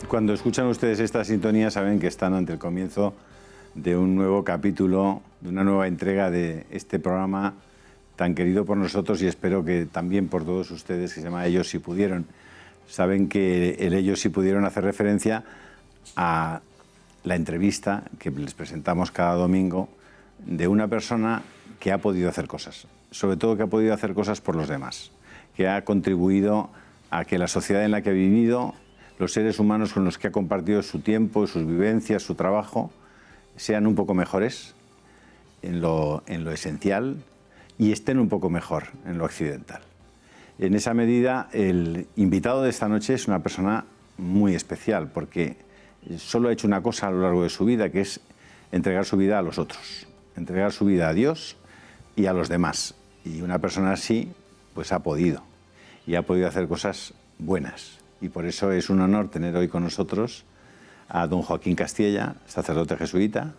Cuando escuchan ustedes esta sintonía saben que están ante el comienzo de un nuevo capítulo, de una nueva entrega de este programa tan querido por nosotros y espero que también por todos ustedes, que se llama Ellos si pudieron. Saben que el Ellos si pudieron hace referencia a la entrevista que les presentamos cada domingo de una persona que ha podido hacer cosas, sobre todo que ha podido hacer cosas por los demás, que ha contribuido a que la sociedad en la que ha vivido, los seres humanos con los que ha compartido su tiempo, sus vivencias, su trabajo, sean un poco mejores en lo esencial y estén un poco mejor en lo accidental. En esa medida, el invitado de esta noche es una persona muy especial porque solo ha hecho una cosa a lo largo de su vida, que es entregar su vida a los otros, entregar su vida a Dios y a los demás. Y una persona así, pues ha podido hacer cosas buenas. Y por eso es un honor tener hoy con nosotros a don Joaquín Castella, sacerdote jesuita,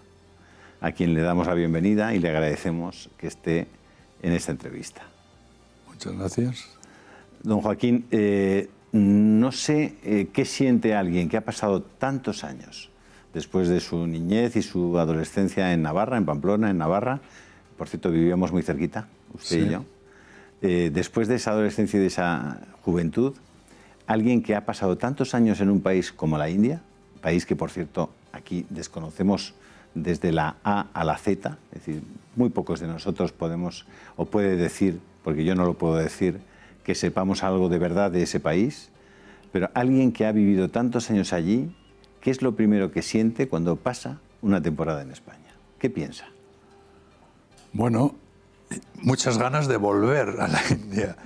a quien le damos la bienvenida y le agradecemos que esté en esta entrevista. Muchas gracias. Don Joaquín, no sé qué siente alguien que ha pasado tantos años después de su niñez y su adolescencia en Navarra, en Pamplona, en Navarra. Por cierto, vivíamos muy cerquita, usted y yo. Después de esa adolescencia y de esa juventud, alguien que ha pasado tantos años en un país como la India, país que, por cierto, aquí desconocemos desde la A a la Z, es decir, muy pocos de nosotros podemos o puede decir, porque yo no lo puedo decir, que sepamos algo de verdad de ese país, pero alguien que ha vivido tantos años allí, ¿qué es lo primero que siente cuando pasa una temporada en España? ¿Qué piensa? Bueno, muchas ganas de volver a la India.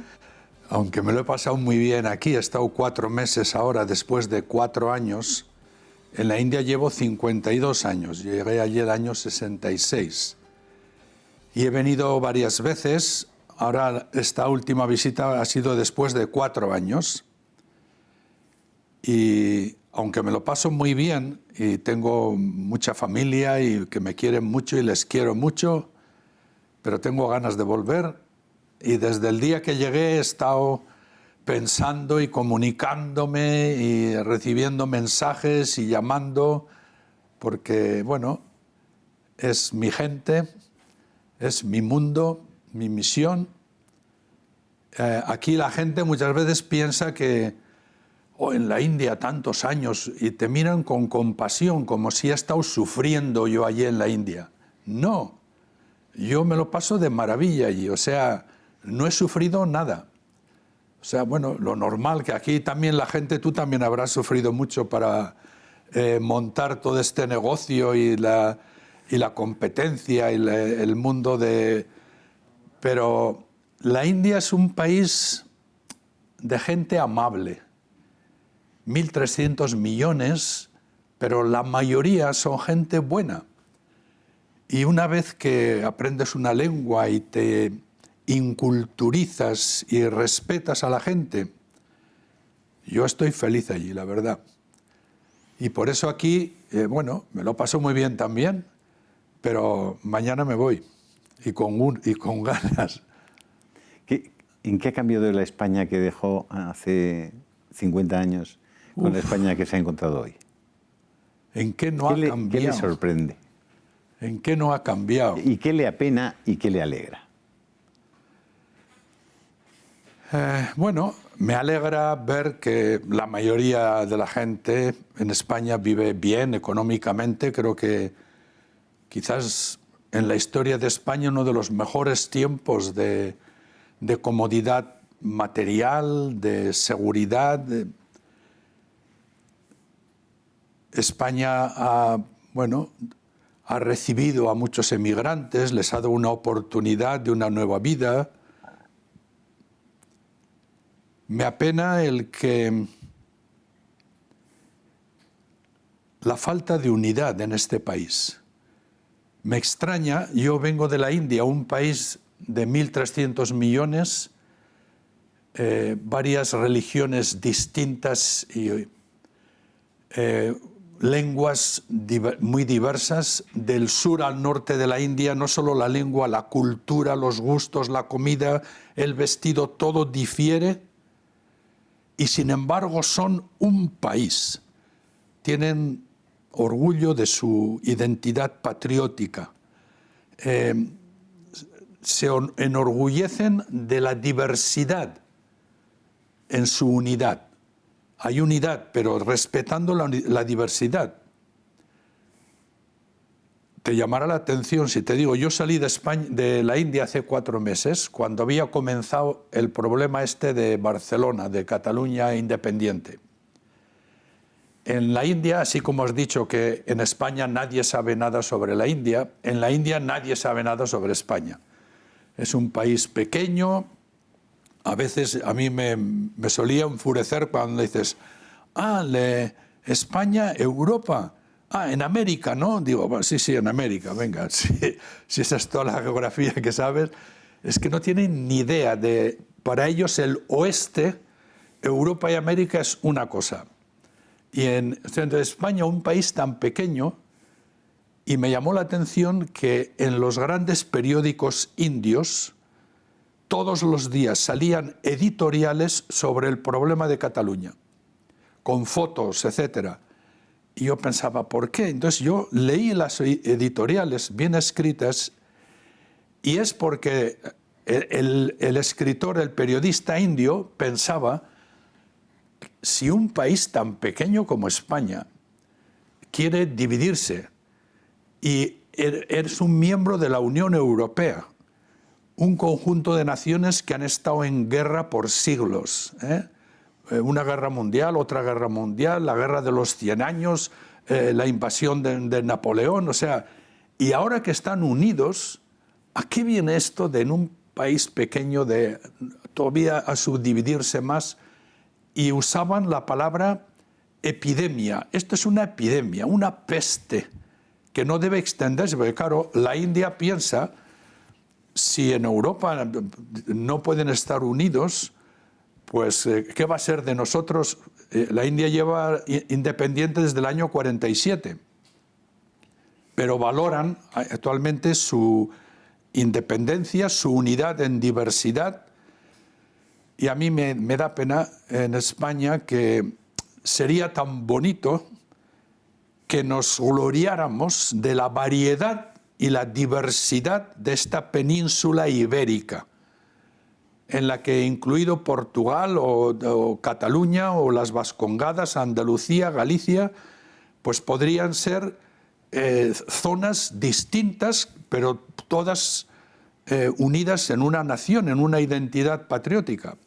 Aunque me lo he pasado muy bien aquí, he estado 4 meses ahora, después de 4 años. En la India llevo 52 años, llegué allí el año 66. Y he venido varias veces, ahora esta última visita ha sido después de 4 años. Y aunque me lo paso muy bien y tengo mucha familia y que me quieren mucho y les quiero mucho, pero tengo ganas de volver. Y desde el día que llegué he estado pensando y comunicándome y recibiendo mensajes y llamando, porque, bueno, es mi gente, es mi mundo, mi misión. Aquí la gente muchas veces piensa que en la India tantos años y te miran con compasión, como si he estado sufriendo yo allí en la India. No, yo me lo paso de maravilla allí, o sea, no he sufrido nada. O sea, bueno, lo normal, que aquí también la gente, tú también habrás sufrido mucho para montar todo este negocio y la competencia y el mundo de... Pero la India es un país de gente amable. 1.300 millones, pero la mayoría son gente buena. Y una vez que aprendes una lengua y te inculturizas y respetas a la gente, yo estoy feliz allí, la verdad. Y por eso aquí, bueno, me lo paso muy bien también, pero mañana me voy y con ganas. ¿En qué ha cambiado la España que dejó hace 50 años con la España que se ha encontrado hoy? ¿En qué no ha cambiado? ¿Qué le sorprende? ¿En qué no ha cambiado? ¿Y qué le apena y qué le alegra? Bueno, me alegra ver que la mayoría de la gente en España vive bien económicamente. Creo que quizás en la historia de España uno de los mejores tiempos de comodidad material, de seguridad. España ha recibido a muchos emigrantes, les ha dado una oportunidad de una nueva vida. Me apena la falta de unidad en este país. Me extraña, yo vengo de la India, un país de 1.300 millones, varias religiones distintas y lenguas muy diversas, del sur al norte de la India, no solo la lengua, la cultura, los gustos, la comida, el vestido, todo difiere. Y sin embargo son un país. tienen orgullo de su identidad patriótica. Se enorgullecen de la diversidad en su unidad. Hay unidad, pero respetando la diversidad. Te llamará la atención si te digo, yo salí de la India hace 4 meses, cuando había comenzado el problema este de Barcelona, de Cataluña independiente. En la India, así como has dicho que en España nadie sabe nada sobre la India, en la India nadie sabe nada sobre España. Es un país pequeño. A veces a mí me solía enfurecer cuando dices, España, Europa, en América, ¿no? Digo, bueno, sí, en América, venga, si esa es toda la geografía que sabes, es que no tienen ni idea de, para ellos el oeste, Europa y América es una cosa. Y en España, un país tan pequeño, y me llamó la atención que en los grandes periódicos indios, todos los días salían editoriales sobre el problema de Cataluña, con fotos, etc. Y yo pensaba, ¿por qué? Entonces yo leí las editoriales bien escritas y es porque el escritor, el periodista indio, pensaba, si un país tan pequeño como España quiere dividirse y eres un miembro de la Unión Europea, un conjunto de naciones que han estado en guerra por siglos, una guerra mundial, otra guerra mundial, la guerra de los 100 años, la invasión de Napoleón, o sea, y ahora que están unidos, ¿a qué viene esto de en un país pequeño de todavía a subdividirse más? Y usaban la palabra epidemia. Esto es una epidemia, una peste que no debe extenderse, porque claro, la India piensa, si en Europa no pueden estar unidos, pues ¿qué va a ser de nosotros? La India lleva independiente desde el año 47, pero valoran actualmente su independencia, su unidad en diversidad, y a mí me da pena en España que sería tan bonito que nos gloriáramos de la variedad y la diversidad de esta península ibérica, en la que incluido Portugal o Cataluña o las Vascongadas, Andalucía, Galicia, pues podrían ser zonas distintas, pero todas unidas en una nación, en una identidad patriótica.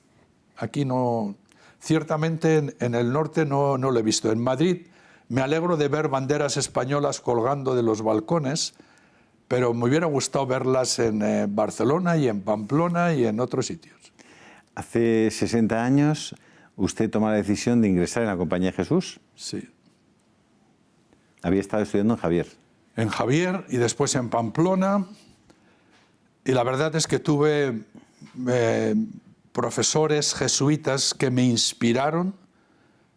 Aquí no, ciertamente en el norte no lo he visto. En Madrid me alegro de ver banderas españolas colgando de los balcones, pero me hubiera gustado verlas en Barcelona y en Pamplona y en otros sitios. Hace 60 años usted toma la decisión de ingresar en la Compañía de Jesús. Sí. Había estado estudiando en Javier. En Javier y después en Pamplona. Y la verdad es que tuve profesores jesuitas que me inspiraron,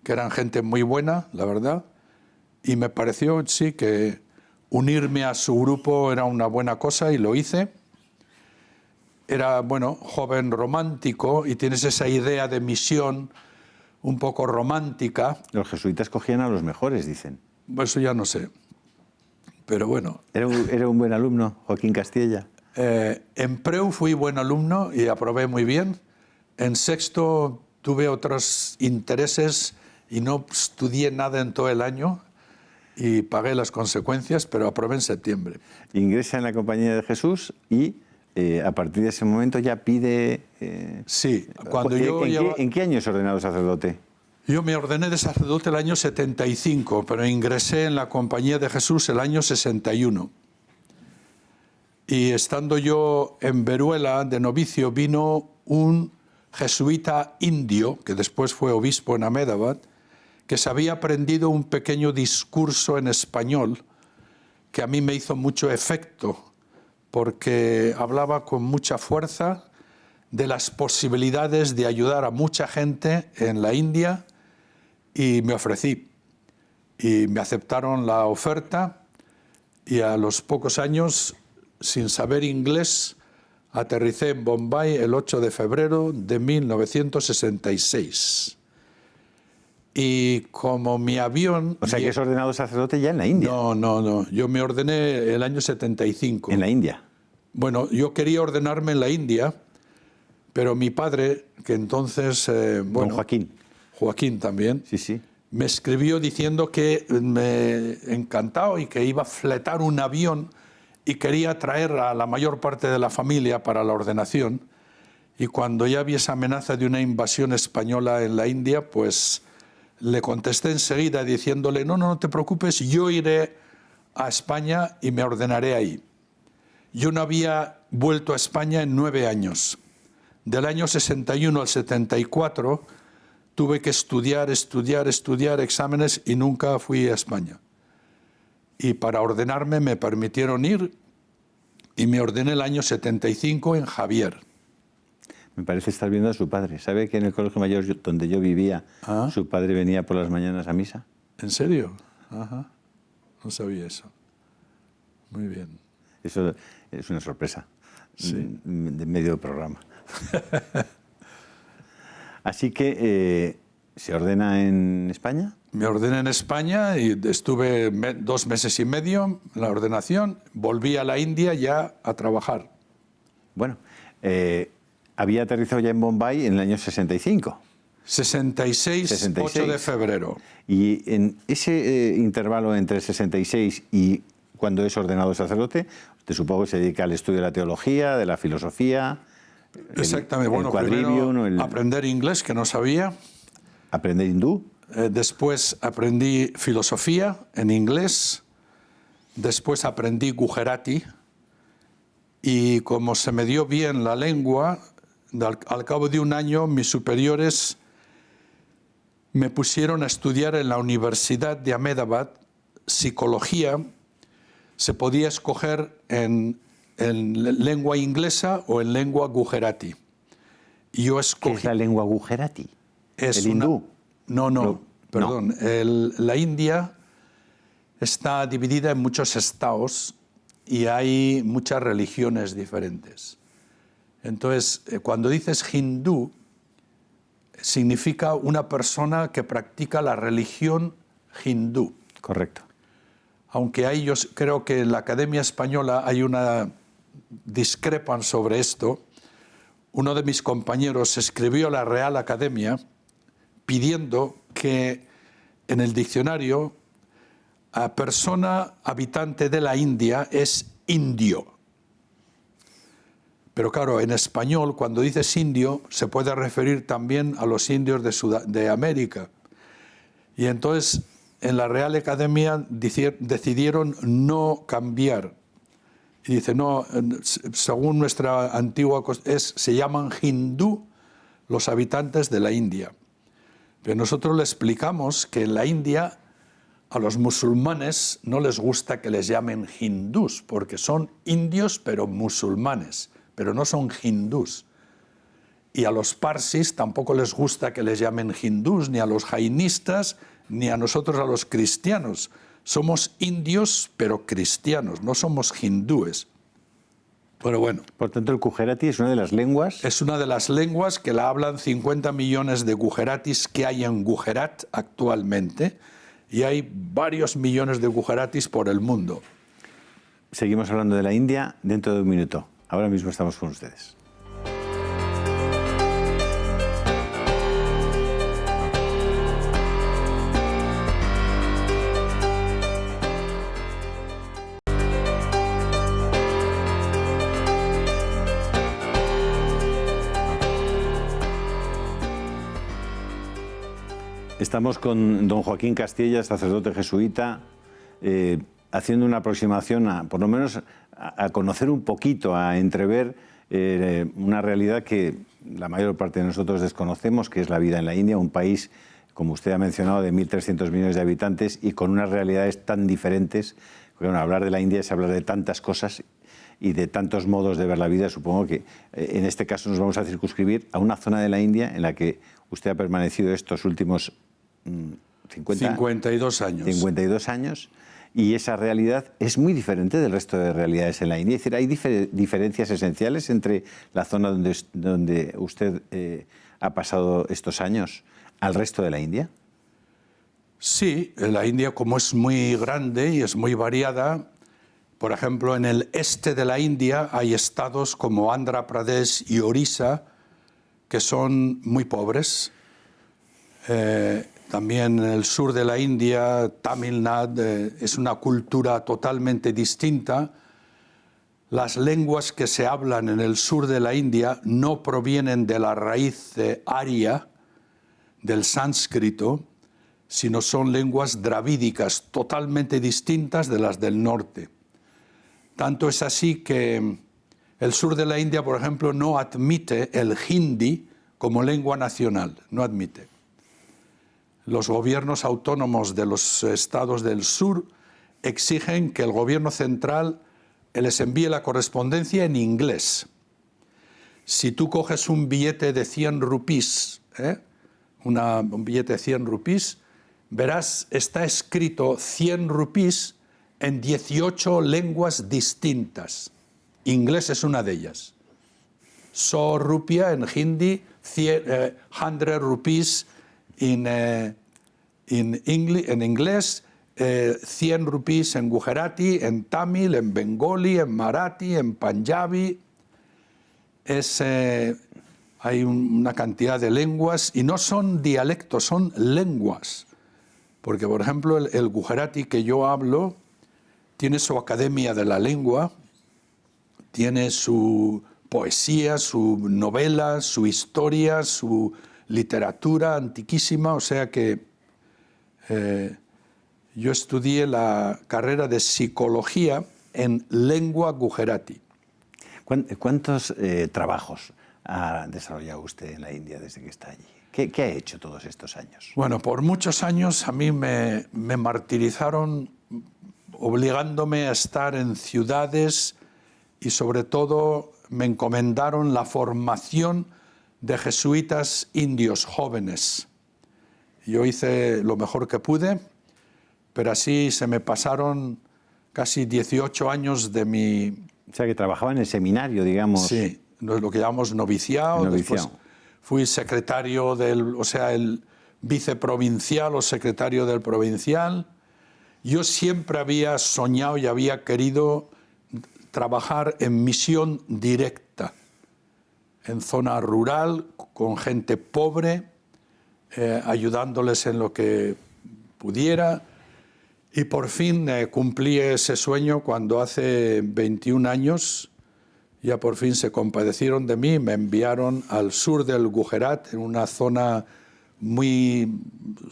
que eran gente muy buena, la verdad, y me pareció, sí, que unirme a su grupo era una buena cosa y lo hice. Era, bueno, joven romántico y tienes esa idea de misión un poco romántica. Los jesuitas cogían a los mejores, dicen. Eso ya no sé, pero bueno. ¿Era un buen alumno, Joaquín Castilla? En Preu fui buen alumno y aprobé muy bien. En sexto tuve otros intereses y no estudié nada en todo el año y pagué las consecuencias, pero aprobé en septiembre. Ingresa en la Compañía de Jesús y a partir de ese momento ya pide... Sí, cuando ¿En qué año es ordenado sacerdote? Yo me ordené de sacerdote el año 75, pero ingresé en la Compañía de Jesús el año 61. Y estando yo en Veruela de novicio, vino un jesuita indio, que después fue obispo en Ahmedabad, que se había aprendido un pequeño discurso en español que a mí me hizo mucho efecto, porque hablaba con mucha fuerza de las posibilidades de ayudar a mucha gente en la India, y me ofrecí. Y me aceptaron la oferta, y a los pocos años, sin saber inglés, aterricé en Bombay el 8 de febrero de 1966. Y como mi avión... O sea, que es ordenado sacerdote ya en la India. No. Yo me ordené el año 75. En la India. Bueno, yo quería ordenarme en la India, pero mi padre, que entonces... Don Joaquín. Joaquín también. Sí, sí. Me escribió diciendo que me encantaba y que iba a fletar un avión y quería traer a la mayor parte de la familia para la ordenación. Y cuando ya vi esa amenaza de una invasión española en la India, pues le contesté enseguida diciéndole, no te preocupes, yo iré a España y me ordenaré ahí. Yo no había vuelto a España en 9 años. Del año 61 al 74 tuve que estudiar exámenes y nunca fui a España. Y para ordenarme me permitieron ir y me ordené el año 75 en Javier. Me parece estar viendo a su padre. ¿Sabe que en el colegio mayor donde yo vivía, su padre venía por las mañanas a misa? ¿En serio? Ajá. No sabía eso. Muy bien. Eso es una sorpresa. Sí. De medio programa. Así que, ¿se ordena en España? Me ordené en España y estuve 2 meses y medio en la ordenación. Volví a la India ya a trabajar. Bueno, había aterrizado ya en Bombay en el año 65. 66, 8 de febrero. Y en ese intervalo entre el 66 y cuando es ordenado sacerdote, usted supongo que se dedica al estudio de la teología, de la filosofía. Exactamente. Bueno, quadrivium, primero aprender inglés, que no sabía. ¿Aprender hindú? Después aprendí filosofía en inglés. Después aprendí gujarati. Y como se me dio bien la lengua, al cabo de un año mis superiores me pusieron a estudiar en la Universidad de Ahmedabad psicología. Se podía escoger en lengua inglesa o en lengua gujarati. Y yo escogí... ¿Qué es la lengua gujarati? Es ¿El hindú? Perdón. La India está dividida en muchos estados y hay muchas religiones diferentes. Entonces, cuando dices hindú, significa una persona que practica la religión hindú. Correcto. Aunque yo creo que en la Academia Española hay una discrepan sobre esto. Uno de mis compañeros escribió a la Real Academia pidiendo que en el diccionario a persona habitante de la India es indio. Pero claro, en español, cuando dices indio, se puede referir también a los indios de América. Y entonces, en la Real Academia decidieron no cambiar. Y dice, no, según nuestra antigua se llaman hindú los habitantes de la India. Pero nosotros le explicamos que en la India a los musulmanes no les gusta que les llamen hindús, porque son indios pero musulmanes, pero no son hindús. Y a los parsis tampoco les gusta que les llamen hindús, ni a los jainistas, ni a nosotros a los cristianos. Somos indios pero cristianos, no somos hindúes. Pero bueno. Por tanto, el gujarati es una de las lenguas... Es una de las lenguas que la hablan 50 millones de gujaratis que hay en Gujarat actualmente, y hay varios millones de gujaratis por el mundo. Seguimos hablando de la India dentro de un minuto. Ahora mismo estamos con ustedes. Estamos con don Joaquín Castella, sacerdote jesuita, haciendo una aproximación, por lo menos a conocer un poquito, a entrever una realidad que la mayor parte de nosotros desconocemos, que es la vida en la India, un país, como usted ha mencionado, de 1.300 millones de habitantes y con unas realidades tan diferentes. Porque, bueno, hablar de la India es hablar de tantas cosas y de tantos modos de ver la vida. Supongo que en este caso nos vamos a circunscribir a una zona de la India en la que usted ha permanecido estos últimos 52 años. 52 años, y esa realidad es muy diferente del resto de realidades en la India. Es decir, hay diferencias esenciales entre la zona donde usted ha pasado estos años al resto de la India. Sí, la India, como es muy grande y es muy variada, por ejemplo, en el este de la India hay estados como Andhra Pradesh y Orissa que son muy pobres. También en el sur de la India, Tamil Nadu, es una cultura totalmente distinta. Las lenguas que se hablan en el sur de la India no provienen de la raíz aria, del sánscrito, sino son lenguas dravídicas, totalmente distintas de las del norte. Tanto es así que el sur de la India, por ejemplo, no admite el hindi como lengua nacional, no admite. Los gobiernos autónomos de los estados del sur exigen que el gobierno central les envíe la correspondencia en inglés. Si tú coges un billete de 100 rupíes, un billete de 100 rupíes, verás, está escrito 100 rupíes en 18 lenguas distintas. Inglés es una de ellas. 100 rupia en hindi, 100 rupees en inglés, 100 rupees en gujarati, en tamil, en bengali, en marathi, en punjabi. Hay una cantidad de lenguas y no son dialectos, son lenguas. Porque, por ejemplo, el gujarati que yo hablo tiene su academia de la lengua, tiene su poesía, su novela, su historia, su literatura antiquísima, o sea que yo estudié la carrera de psicología en lengua gujarati. ¿Cuántos trabajos ha desarrollado usted en la India desde que está allí? ¿Qué ha hecho todos estos años? Bueno, por muchos años a mí me martirizaron obligándome a estar en ciudades y sobre todo me encomendaron la formación de jesuitas indios jóvenes. Yo hice lo mejor que pude, pero así se me pasaron casi 18 años de mi... O sea, que trabajaba en el seminario, digamos. Sí, lo que llamamos noviciado. Después fui secretario el viceprovincial o secretario del provincial. Yo siempre había soñado y había querido trabajar en misión directa, en zona rural, con gente pobre, ayudándoles en lo que pudiera. Y por fin cumplí ese sueño cuando hace 21 años ya por fin se compadecieron de mí y me enviaron al sur del Gujarat, en una zona muy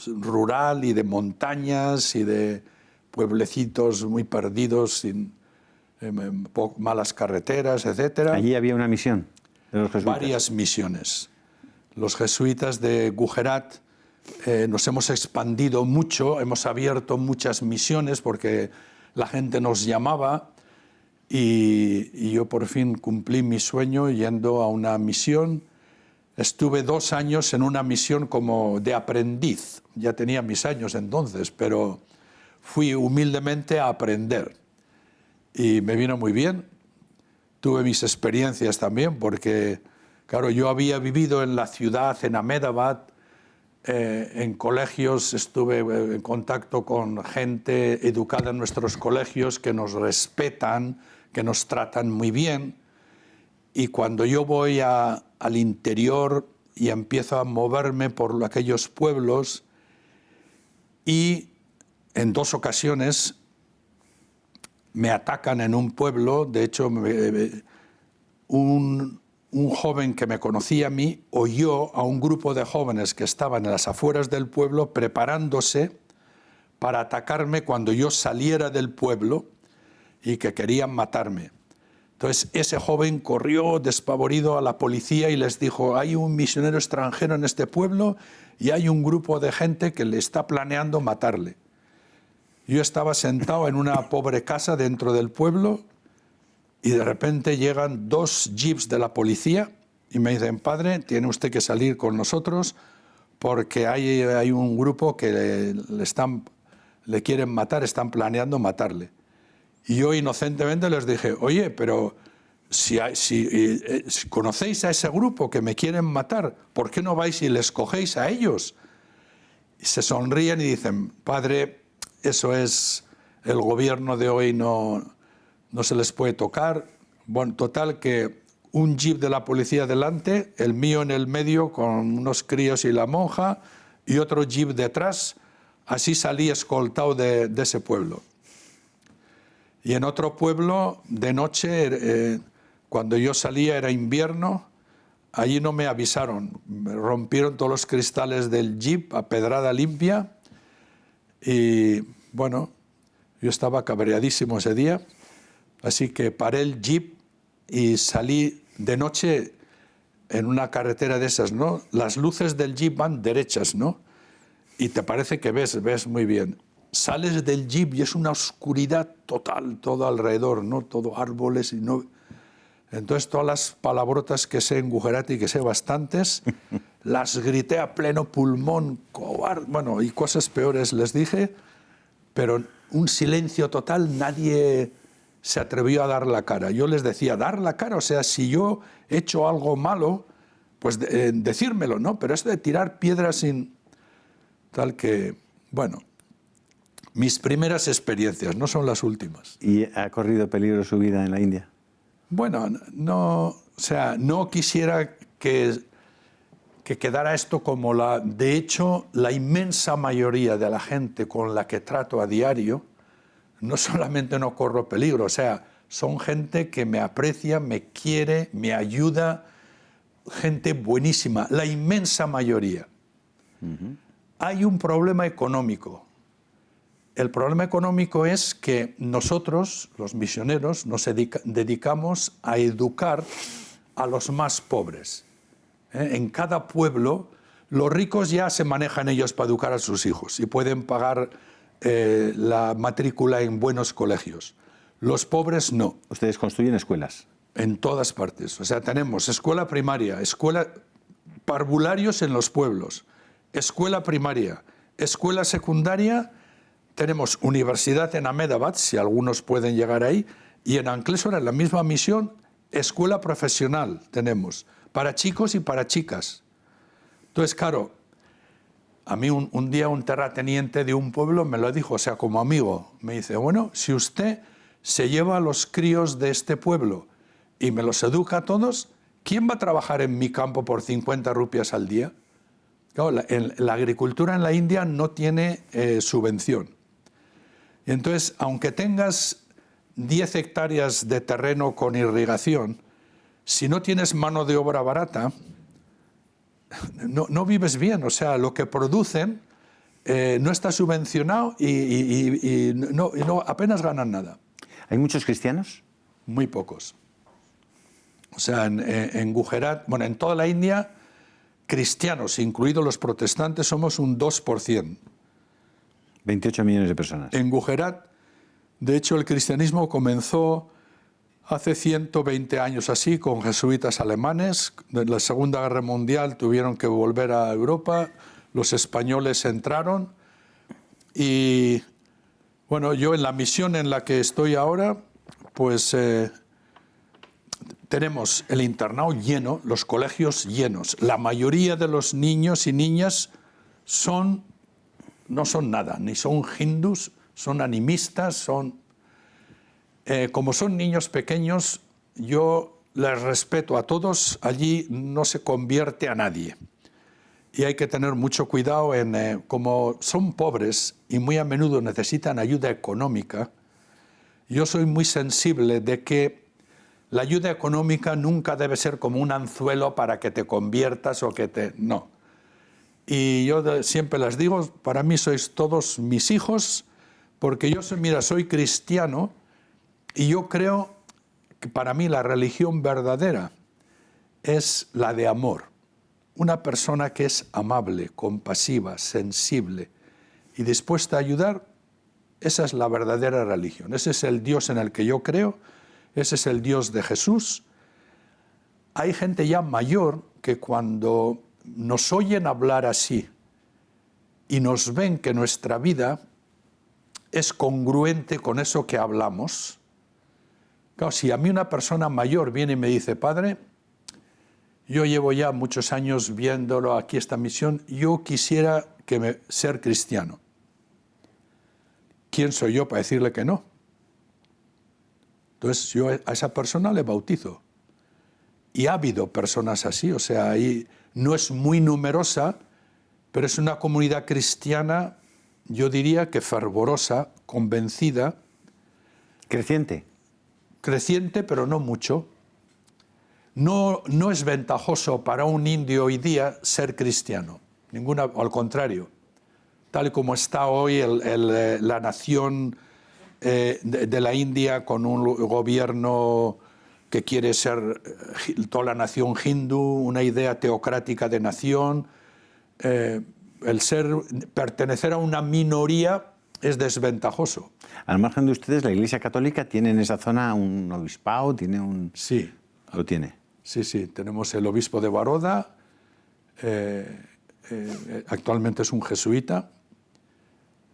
rural y de montañas y de pueblecitos muy perdidos, sin malas carreteras, etc. Allí había una misión de los jesuitas. Varias misiones. Los jesuitas de Gujarat nos hemos expandido mucho, hemos abierto muchas misiones porque la gente nos llamaba y yo por fin cumplí mi sueño yendo a una misión. Estuve 2 años en una misión como de aprendiz, ya tenía mis años entonces, pero fui humildemente a aprender y me vino muy bien. Tuve mis experiencias también porque, claro, yo había vivido en la ciudad, en Ahmedabad, en colegios, estuve en contacto con gente educada en nuestros colegios que nos respetan, que nos tratan muy bien. Y cuando yo voy al interior y empiezo a moverme por aquellos pueblos, y en 2 ocasiones me atacan en un pueblo, de hecho un joven que me conocía a mí oyó a un grupo de jóvenes que estaban en las afueras del pueblo preparándose para atacarme cuando yo saliera del pueblo y que querían matarme. Entonces ese joven corrió despavorido a la policía y les dijo: hay un misionero extranjero en este pueblo y hay un grupo de gente que le está planeando matarle. Yo estaba sentado en una pobre casa dentro del pueblo y de repente llegan 2 jeeps de la policía y me dicen: padre, tiene usted que salir con nosotros porque hay un grupo que le quieren matar, están planeando matarle. Y yo inocentemente les dije: oye, pero si conocéis a ese grupo que me quieren matar, ¿por qué no vais y les cogéis a ellos? y se sonríen y dicen, padre, eso es, el gobierno de hoy no se les puede tocar. Bueno, total que un jeep de la policía delante, el mío en el medio con unos críos y la monja, y otro jeep detrás. Así salí escoltado de ese pueblo. Y en otro pueblo, de noche, cuando yo salía era invierno, allí no me avisaron. Me rompieron todos los cristales del jeep a pedrada limpia. Y bueno, yo estaba cabreadísimo ese día, así que paré el jeep y salí de noche en una carretera de esas, ¿no? Las luces del jeep van derechas, ¿no? Y te parece que ves muy bien. Sales del jeep y es una oscuridad total, todo alrededor, ¿no? Todo árboles y no... Entonces todas las palabrotas que sé en Gujarati, que sé bastantes, las grité a pleno pulmón, cobarde, bueno, y cosas peores les dije, pero un silencio total, nadie se atrevió a dar la cara. Yo les decía, dar la cara, o sea, si yo he hecho algo malo, pues decírmelo, ¿no? Pero esto de tirar piedras sin... Tal que, bueno, mis primeras experiencias, no son las últimas. ¿Y ha corrido peligro su vida en la India? Bueno, no, o sea, no quisiera que quedara esto como la... De hecho, la inmensa mayoría de la gente con la que trato a diario, no solamente no corro peligro, o sea, son gente que me aprecia, me quiere, me ayuda, gente buenísima, la inmensa mayoría. Hay un problema económico. El problema económico es que nosotros, los misioneros, nos dedicamos a educar a los más pobres. En cada pueblo, los ricos ya se manejan ellos para educar a sus hijos y pueden pagar la matrícula en buenos colegios. Los pobres no. ¿Ustedes construyen escuelas? En todas partes. O sea, tenemos escuela primaria, parvularios en los pueblos, escuela primaria, escuela secundaria, tenemos universidad en Ahmedabad, si algunos pueden llegar ahí, y en Ankleshwar, en la misma misión, escuela profesional tenemos, para chicos y para chicas. Entonces, claro, a mí un día un terrateniente de un pueblo me lo dijo, o sea, como amigo, me dice, bueno, si usted se lleva a los críos de este pueblo y me los educa a todos, ¿quién va a trabajar en mi campo por 50 rupias al día? Claro, la agricultura en la India no tiene subvención. Y entonces, aunque tengas 10 hectáreas de terreno con irrigación, si no tienes mano de obra barata, no vives bien. O sea, lo que producen no está subvencionado y apenas ganan nada. ¿Hay muchos cristianos? Muy pocos. O sea, en Gujarat, bueno, en toda la India, cristianos, incluidos los protestantes, somos un 2%. 28 millones de personas. En Gujarat, de hecho, el cristianismo comenzó hace 120 años así, con jesuitas alemanes. En la Segunda Guerra Mundial tuvieron que volver a Europa, los españoles entraron y, bueno, yo en la misión en la que estoy ahora, pues tenemos el internado lleno, los colegios llenos. La mayoría de los niños y niñas no son nada, ni son hindús, son animistas, como son niños pequeños, yo les respeto a todos, allí no se convierte a nadie. Y hay que tener mucho cuidado como son pobres y muy a menudo necesitan ayuda económica, yo soy muy sensible de que la ayuda económica nunca debe ser como un anzuelo para que te conviertas o que te... No. Y yo siempre les digo, para mí sois todos mis hijos, porque yo soy cristiano y yo creo que para mí la religión verdadera es la de amor. Una persona que es amable, compasiva, sensible y dispuesta a ayudar, esa es la verdadera religión. Ese es el Dios en el que yo creo, ese es el Dios de Jesús. Hay gente ya mayor que cuando nos oyen hablar así y nos ven que nuestra vida es congruente con eso que hablamos. Claro, si a mí una persona mayor viene y me dice, padre, yo llevo ya muchos años viéndolo aquí esta misión, yo quisiera ser cristiano. ¿Quién soy yo para decirle que no? Entonces yo a esa persona le bautizo. Y ha habido personas así, o sea, ahí no es muy numerosa, pero es una comunidad cristiana, yo diría que fervorosa, convencida. Creciente. Creciente, pero no mucho. No es ventajoso para un indio hoy día ser cristiano, al contrario. Tal y como está hoy la nación de la India con un gobierno que quiere ser toda la nación hindú, una idea teocrática de nación, pertenecer a una minoría es desventajoso. Al margen de ustedes, la Iglesia Católica tiene en esa zona un obispado, tiene un... Sí. Lo tiene. Sí, tenemos el obispo de Baroda, actualmente es un jesuita.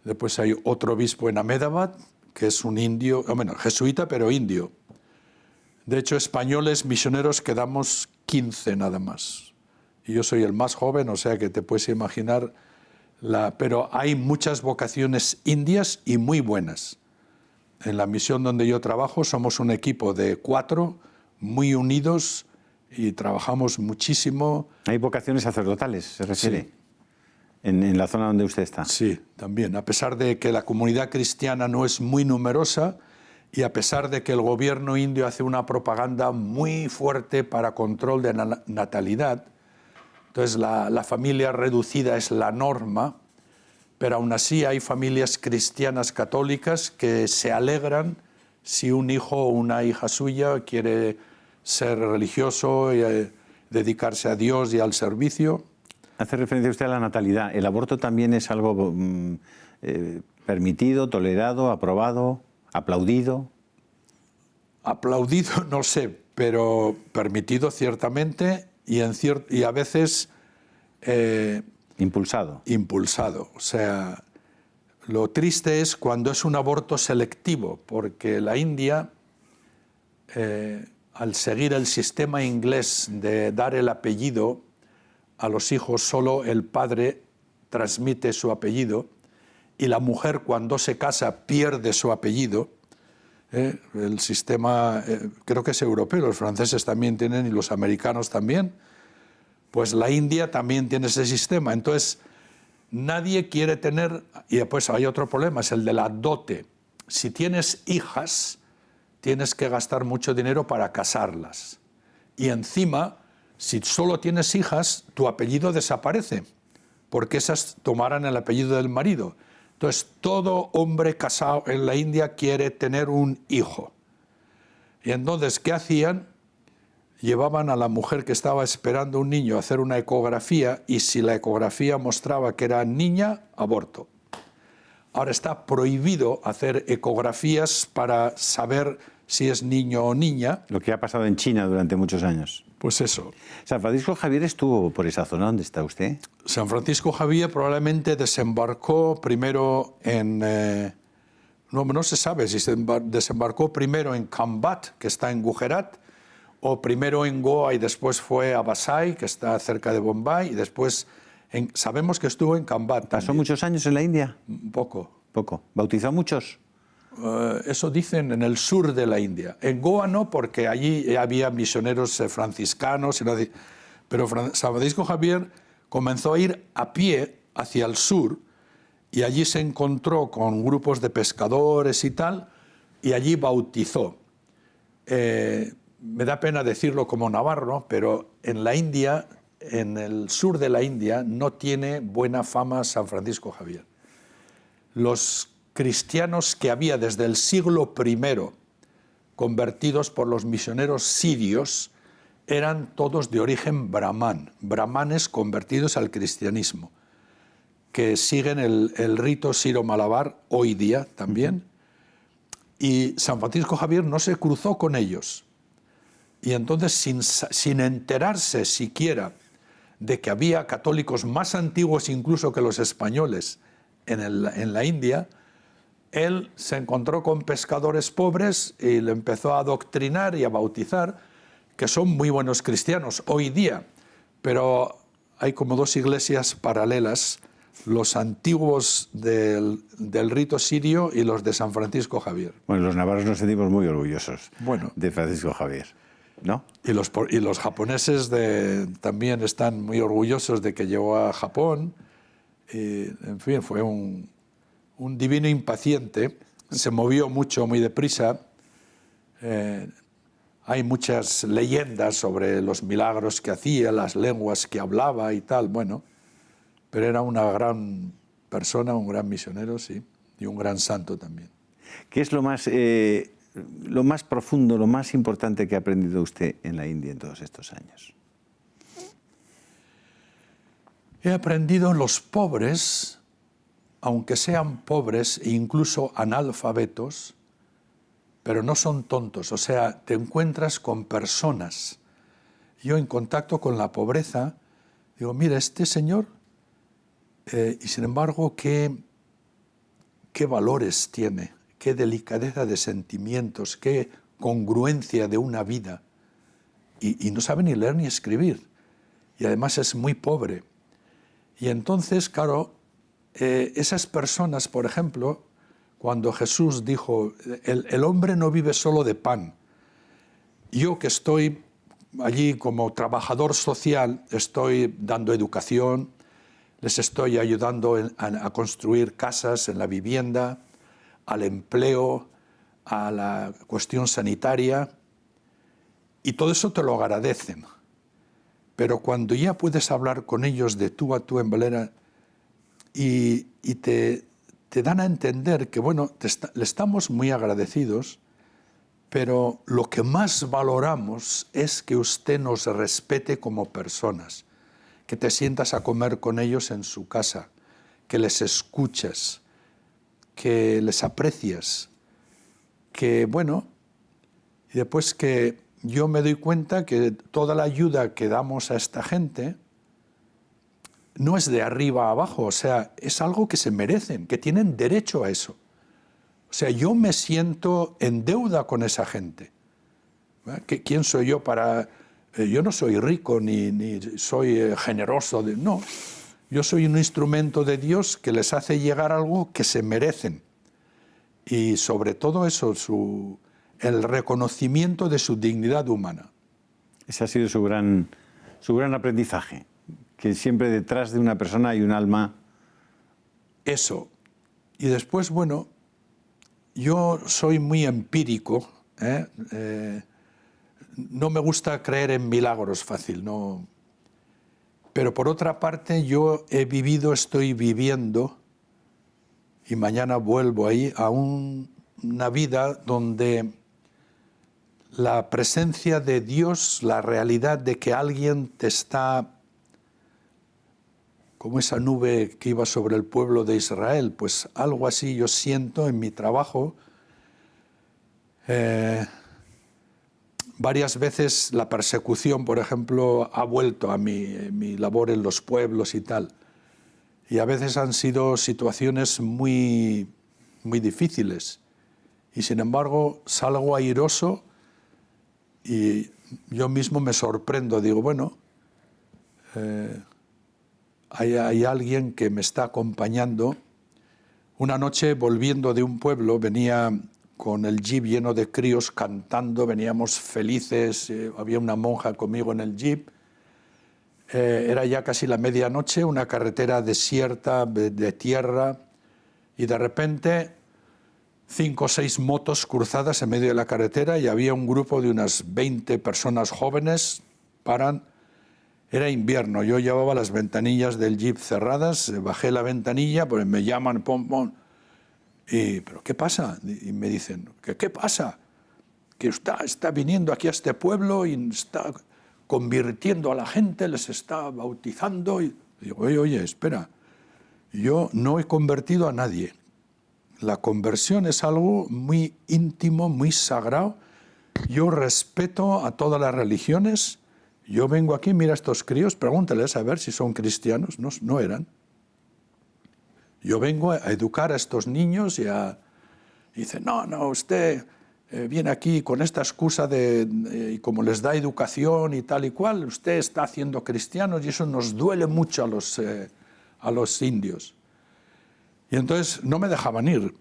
Después hay otro obispo en Ahmedabad, que es un indio, bueno, jesuita pero indio. De hecho, españoles misioneros quedamos 15 nada más. Y yo soy el más joven, o sea que te puedes imaginar. Pero hay muchas vocaciones indias y muy buenas. En la misión donde yo trabajo somos un equipo de 4, muy unidos, y trabajamos muchísimo. ¿Hay vocaciones sacerdotales, se refiere? Sí. En la zona donde usted está. Sí, también. A pesar de que la comunidad cristiana no es muy numerosa y a pesar de que el gobierno indio hace una propaganda muy fuerte para control de natalidad, entonces la familia reducida es la norma, pero aún así hay familias cristianas católicas que se alegran si un hijo o una hija suya quiere ser religioso y dedicarse a Dios y al servicio. Hace referencia usted a la natalidad. ¿El aborto también es algo permitido, tolerado, aprobado, aplaudido? Aplaudido, no sé, pero permitido ciertamente y a veces... Impulsado. Impulsado. O sea, lo triste es cuando es un aborto selectivo, porque la India, al seguir el sistema inglés de dar el apellido a los hijos, solo el padre transmite su apellido y la mujer cuando se casa pierde su apellido. El sistema, creo que es europeo, los franceses también tienen y los americanos también. Pues la India también tiene ese sistema. Entonces, nadie quiere tener... Y después hay otro problema, es el de la dote. Si tienes hijas, tienes que gastar mucho dinero para casarlas. Y encima, si solo tienes hijas, tu apellido desaparece, porque esas tomarán el apellido del marido. Entonces, todo hombre casado en la India quiere tener un hijo. Y entonces, ¿qué hacían? Llevaban a la mujer que estaba esperando un niño a hacer una ecografía y si la ecografía mostraba que era niña, aborto. Ahora está prohibido hacer ecografías para saber si es niño o niña. Lo que ha pasado en China durante muchos años. Pues eso. San Francisco Javier estuvo por esa zona. ¿Dónde está usted? San Francisco Javier probablemente desembarcó primero en... no se sabe si desembarcó primero en Kambat, que está en Gujarat, o primero en Goa y después fue a Vasai, que está cerca de Bombay, y después sabemos que estuvo en Kambat. ¿Pasó muchos años en la India? Poco. Poco. ¿Bautizó a muchos? Eso dicen en el sur de la India. En Goa no, porque allí había misioneros franciscanos, pero San Francisco Javier comenzó a ir a pie hacia el sur y allí se encontró con grupos de pescadores y tal, y allí bautizó. Me da pena decirlo como navarro, pero en la India, en el sur de la India, no tiene buena fama San Francisco Javier. Los cristianos que había desde el siglo I, convertidos por los misioneros sirios, eran todos de origen brahman, brahmanes convertidos al cristianismo, que siguen el rito siro-malabar hoy día también. Y San Francisco Javier no se cruzó con ellos. Y entonces, sin enterarse siquiera de que había católicos más antiguos incluso que los españoles en la India, él se encontró con pescadores pobres y le empezó a adoctrinar y a bautizar. que son muy buenos cristianos hoy día, pero hay como dos iglesias paralelas, los antiguos del rito sirio y los de San Francisco Javier. Bueno, los navarros nos sentimos muy orgullosos Bueno, de Francisco Javier, ¿no? y los japoneses también están muy orgullosos de que llegó a Japón. Y, en fin, fue un divino impaciente, se movió mucho, muy deprisa. Hay muchas leyendas sobre los milagros que hacía, las lenguas que hablaba y tal, bueno, pero era una gran persona, un gran misionero, sí, y un gran santo también. ¿Qué es lo más profundo, lo más importante que ha aprendido usted en la India en todos estos años? He aprendido los pobres, aunque sean pobres e incluso analfabetos, pero no son tontos, o sea, te encuentras con personas. Yo en contacto con la pobreza, digo, mira, este señor, y sin embargo, qué valores tiene, qué delicadeza de sentimientos, qué congruencia de una vida. Y no sabe ni leer ni escribir, y además es muy pobre. Y entonces, claro, esas personas, por ejemplo, cuando Jesús dijo, el hombre no vive solo de pan. Yo que estoy allí como trabajador social, estoy dando educación, les estoy ayudando a construir casas en la vivienda, al empleo, a la cuestión sanitaria, y todo eso te lo agradecen. Pero cuando ya puedes hablar con ellos de tú a tú en Valera y te dan a entender que, bueno, le estamos muy agradecidos, pero lo que más valoramos es que usted nos respete como personas, que te sientas a comer con ellos en su casa, que les escuches, que les aprecias, que, bueno, y después que yo me doy cuenta que toda la ayuda que damos a esta gente no es de arriba a abajo, o sea, es algo que se merecen, que tienen derecho a eso. O sea, yo me siento en deuda con esa gente. ¿Quién soy yo para...? Yo no soy rico ni soy generoso, no. Yo soy un instrumento de Dios que les hace llegar algo que se merecen. Y sobre todo eso, el reconocimiento de su dignidad humana. Ese ha sido su gran aprendizaje, que siempre detrás de una persona hay un alma. Eso. Y después, bueno, yo soy muy empírico, no me gusta creer en milagros fácil, no. Pero por otra parte, yo he vivido, estoy viviendo, y mañana vuelvo ahí, a una vida donde la presencia de Dios, la realidad de que alguien te está, como esa nube que iba sobre el pueblo de Israel, pues algo así yo siento en mi trabajo. Varias veces la persecución, por ejemplo, ha vuelto a mi labor en los pueblos y tal. Y a veces han sido situaciones muy, muy difíciles. Y sin embargo, salgo airoso y yo mismo me sorprendo. Digo, bueno, hay alguien que me está acompañando. Una noche, volviendo de un pueblo, venía con el jeep lleno de críos cantando, veníamos felices, había una monja conmigo en el jeep. Era ya casi la medianoche, una carretera desierta, de tierra, y de repente 5 o 6 motos cruzadas en medio de la carretera y había un grupo de unas 20 personas jóvenes, paran. Era invierno, yo llevaba las ventanillas del jeep cerradas, bajé la ventanilla, pues me llaman, pom, pom. ¿Pero qué pasa? Y me dicen, ¿qué pasa? Que usted está viniendo aquí a este pueblo y está convirtiendo a la gente, les está bautizando. Y digo, oye, espera, yo no he convertido a nadie. La conversión es algo muy íntimo, muy sagrado. Yo respeto a todas las religiones. Yo vengo aquí, mira a estos críos, pregúntales a ver si son cristianos. No eran. Yo vengo a educar a estos niños y dice, no, usted viene aquí con esta excusa y como les da educación y tal y cual, usted está haciendo cristianos y eso nos duele mucho a los indios. Y entonces no me dejaban ir.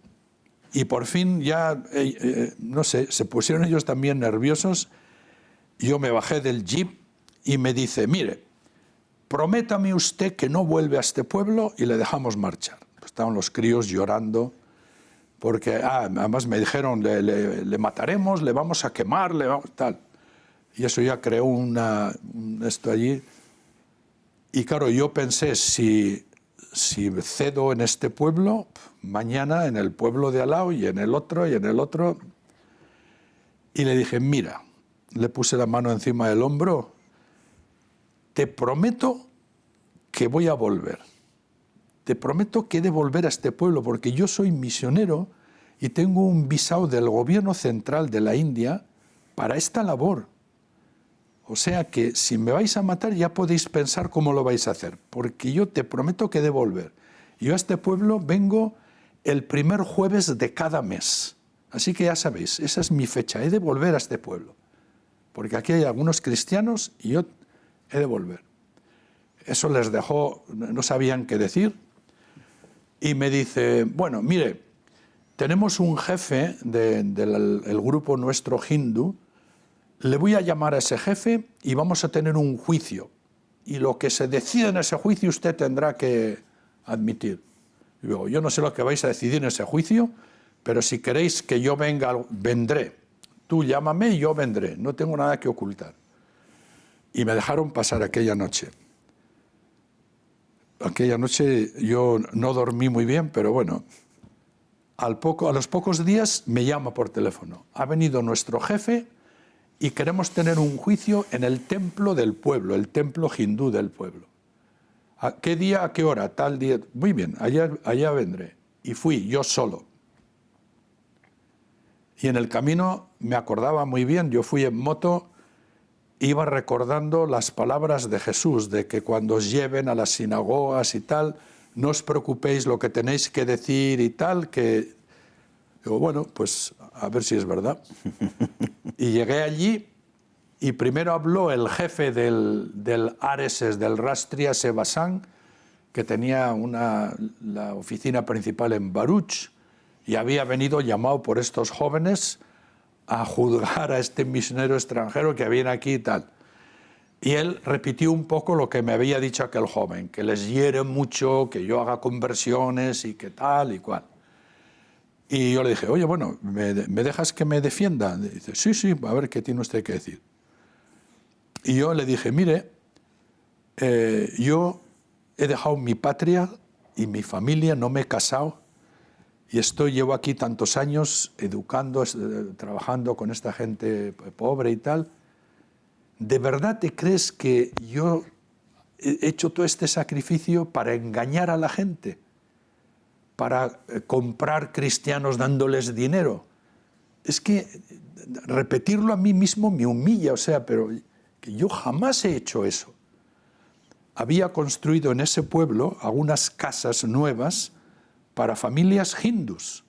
Y por fin ya, no sé, se pusieron ellos también nerviosos. Yo me bajé del jeep y me dice, mire, prométame usted que no vuelve a este pueblo y le dejamos marchar. Pues estaban los críos llorando, porque además me dijeron, le mataremos, le vamos a quemar, tal. Y eso ya creó esto allí. Y claro, yo pensé, si cedo en este pueblo, mañana en el pueblo de al lado y en el otro y en el otro. Y le dije, mira, le puse la mano encima del hombro, te prometo que voy a volver. Te prometo que he de volver a este pueblo porque yo soy misionero y tengo un visado del gobierno central de la India para esta labor. O sea que si me vais a matar ya podéis pensar cómo lo vais a hacer, porque yo te prometo que he de volver. Yo a este pueblo vengo el primer jueves de cada mes. Así que ya sabéis, esa es mi fecha, he de volver a este pueblo. Porque aquí hay algunos cristianos y yo he de volver. Eso les dejó, no sabían qué decir. Y me dice, bueno, mire, tenemos un jefe del grupo nuestro hindú, le voy a llamar a ese jefe y vamos a tener un juicio. Y lo que se decida en ese juicio usted tendrá que admitir. Y digo, yo no sé lo que vais a decidir en ese juicio, pero si queréis que yo venga, vendré. Tú llámame y yo vendré, no tengo nada que ocultar. Y me dejaron pasar aquella noche. Aquella noche yo no dormí muy bien, pero bueno, a los pocos días me llama por teléfono. Ha venido nuestro jefe y queremos tener un juicio en el templo del pueblo, el templo hindú del pueblo. ¿A qué día, a qué hora? Tal día. Muy bien, allá vendré. Y fui yo solo. Y en el camino me acordaba muy bien, yo fui en moto, iba recordando las palabras de Jesús, de que cuando os lleven a las sinagogas y tal, no os preocupéis lo que tenéis que decir y tal, que... Digo, bueno, pues a ver si es verdad. Y llegué allí y primero habló el jefe del RSS, del Rashtriya Seva Sangh, que tenía la oficina principal en Bharuch, y había venido llamado por estos jóvenes a juzgar a este misionero extranjero que viene aquí y tal. Y él repitió un poco lo que me había dicho aquel joven, que les hiere mucho, que yo haga conversiones y que tal y cual. Y yo le dije, oye, bueno, ¿me dejas que me defienda? Y dice, sí, a ver qué tiene usted que decir. Y yo le dije, mire, yo he dejado mi patria y mi familia, no me he casado, y llevo aquí tantos años educando, trabajando con esta gente pobre y tal. ¿De verdad te crees que yo he hecho todo este sacrificio para engañar a la gente? ¿Para comprar cristianos dándoles dinero? Es que repetirlo a mí mismo me humilla, o sea, pero que yo jamás he hecho eso. Había construido en ese pueblo algunas casas nuevas para familias hindús